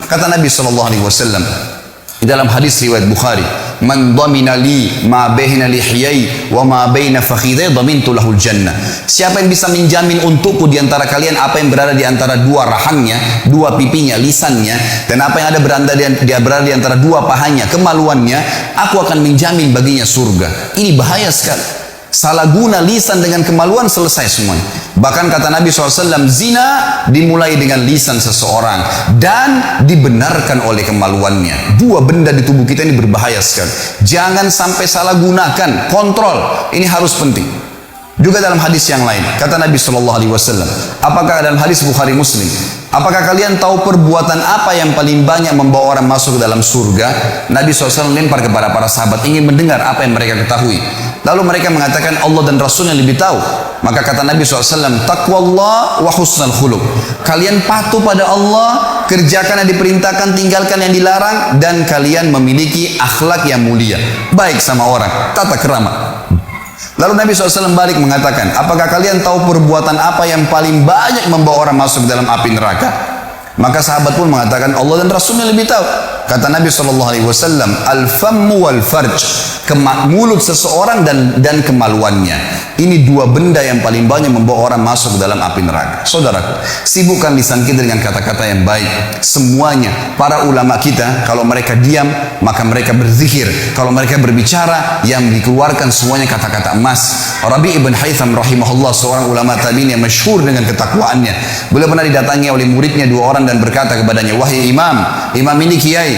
Kata Nabi SAW di dalam hadis riwayat Bukhari, "Man dhamina li ma baina lihiyai wa ma baina fakhidai dhamintu lahul jannah." Siapa yang bisa menjamin untukku di antara kalian apa yang berada di antara dua rahangnya, dua pipinya, lisannya, dan apa yang berada di antara dua pahanya, kemaluannya, aku akan menjamin baginya surga. Ini bahaya sekali. Salah guna lisan dengan kemaluan, selesai semuanya. Bahkan kata Nabi SAW, zina dimulai dengan lisan seseorang dan dibenarkan oleh kemaluannya. Dua benda di tubuh kita ini berbahaya sekali. Jangan sampai salah gunakan, kontrol. Ini harus penting. Juga dalam hadis yang lain, kata Nabi SAW, apakah dalam hadis Bukhari Muslim, apakah kalian tahu perbuatan apa yang paling banyak membawa orang masuk ke dalam surga? Nabi SAW lempar kepada para sahabat, ingin mendengar apa yang mereka ketahui. Lalu mereka mengatakan Allah dan Rasulnya lebih tahu. Maka kata Nabi SAW, taqwallah wa husnul khuluq. Kalian patuh pada Allah, kerjakan yang diperintahkan, tinggalkan yang dilarang, dan kalian memiliki akhlak yang mulia. Baik sama orang, tata kerama. Lalu Nabi SAW balik mengatakan, apakah kalian tahu perbuatan apa yang paling banyak membawa orang masuk ke dalam api neraka? Maka sahabat pun mengatakan Allah dan Rasulnya lebih tahu. Kata Nabi SAW, al-fammu wal-farj, mulut seseorang dan kemaluannya. Ini dua benda yang paling banyak membawa orang masuk ke dalam api neraka. Saudaraku, sibukkan lisan kita dengan kata-kata yang baik. Semuanya, para ulama kita, kalau mereka diam, maka mereka berzikir. Kalau mereka berbicara, yang dikeluarkan semuanya kata-kata emas. Rabi' ibn Haytham rahimahullah, seorang ulama tabi'in yang masyhur dengan ketakwaannya. Beliau pernah didatangi oleh muridnya dua orang dan berkata kepadanya, wahai imam ini kiai,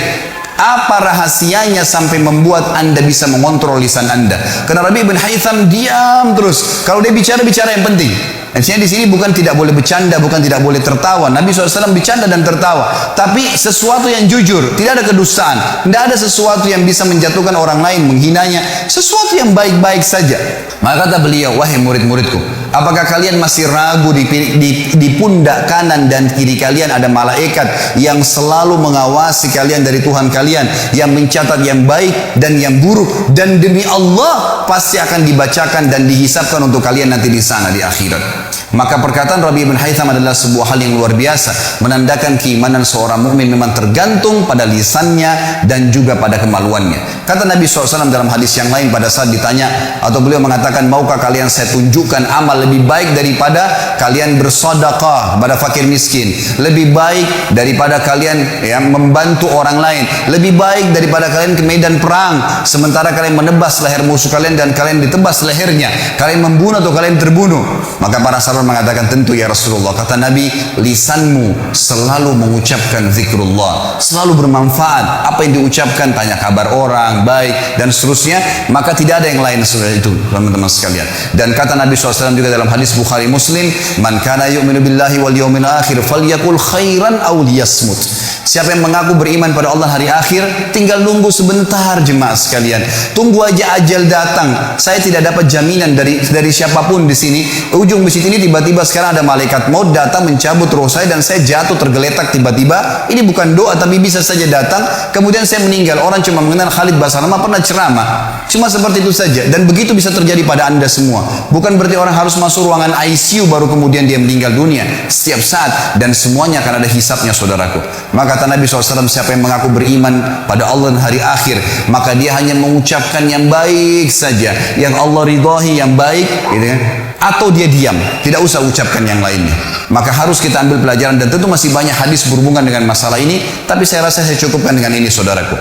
apa rahasianya sampai membuat anda bisa mengontrol lisan anda? Karena Rabi' bin Haytham diam terus. Kalau dia bicara yang penting. Artinya di sini bukan tidak boleh bercanda, bukan tidak boleh tertawa. Nabi SAW bercanda dan tertawa, tapi sesuatu yang jujur, tidak ada kedustaan, tidak ada sesuatu yang bisa menjatuhkan orang lain, menghinanya, sesuatu yang baik-baik saja. Maka kata beliau, wahai murid-muridku, apakah kalian masih ragu di pundak kanan dan kiri kalian ada malaikat yang selalu mengawasi kalian dari Tuhan kalian, yang mencatat yang baik dan yang buruk, dan demi Allah pasti akan dibacakan dan dihisapkan untuk kalian nanti di sana di akhirat. Maka perkataan Rabi' bin Haytham adalah sebuah hal yang luar biasa, menandakan keimanan seorang mukmin memang tergantung pada lisannya dan juga pada kemaluannya. Kata Nabi SAW dalam hadis yang lain pada saat ditanya, atau beliau mengatakan, maukah kalian saya tunjukkan amal lebih baik daripada kalian bersedekah kepada fakir miskin, lebih baik daripada kalian membantu orang lain, lebih baik daripada kalian ke medan perang sementara kalian menebas leher musuh kalian dan kalian ditebas lehernya, kalian membunuh atau kalian terbunuh? Maka para sahabat mengatakan, tentu ya Rasulullah. Kata Nabi, lisanmu selalu mengucapkan zikrullah, selalu bermanfaat. Apa yang diucapkan, tanya kabar orang baik dan seterusnya, maka tidak ada yang lain sesudah itu, teman-teman sekalian. Dan kata Nabi SAW juga dalam hadis Bukhari Muslim, man kana yu'minu billahi wal yawmil akhir falyakul khairan aw liyasmut. Siapa yang mengaku beriman pada Allah hari akhir, tinggal nunggu sebentar jemaah sekalian. Tunggu aja ajal datang. Saya tidak dapat jaminan dari siapapun di sini. Ujung masjid ini tiba-tiba sekarang ada malaikat maut datang mencabut roh saya dan saya jatuh tergeletak tiba-tiba. Ini bukan doa tapi bisa saja datang. Kemudian saya meninggal. Orang cuma mengenal Khalid Basalamah pernah ceramah. Cuma seperti itu saja. Dan begitu bisa terjadi pada anda semua. Bukan berarti orang harus masuk ruangan ICU baru kemudian dia meninggal dunia. Setiap saat dan semuanya akan ada hisapnya, saudaraku. Maka kata Nabi SAW, siapa yang mengaku beriman pada Allah dan hari akhir, maka dia hanya mengucapkan yang baik saja, yang Allah ridhahi, yang baik, gitu kan? Atau dia diam, tidak usah ucapkan yang lainnya. Maka harus kita ambil pelajaran, dan tentu masih banyak hadis berhubungan dengan masalah ini, tapi saya rasa saya cukupkan dengan ini, saudaraku.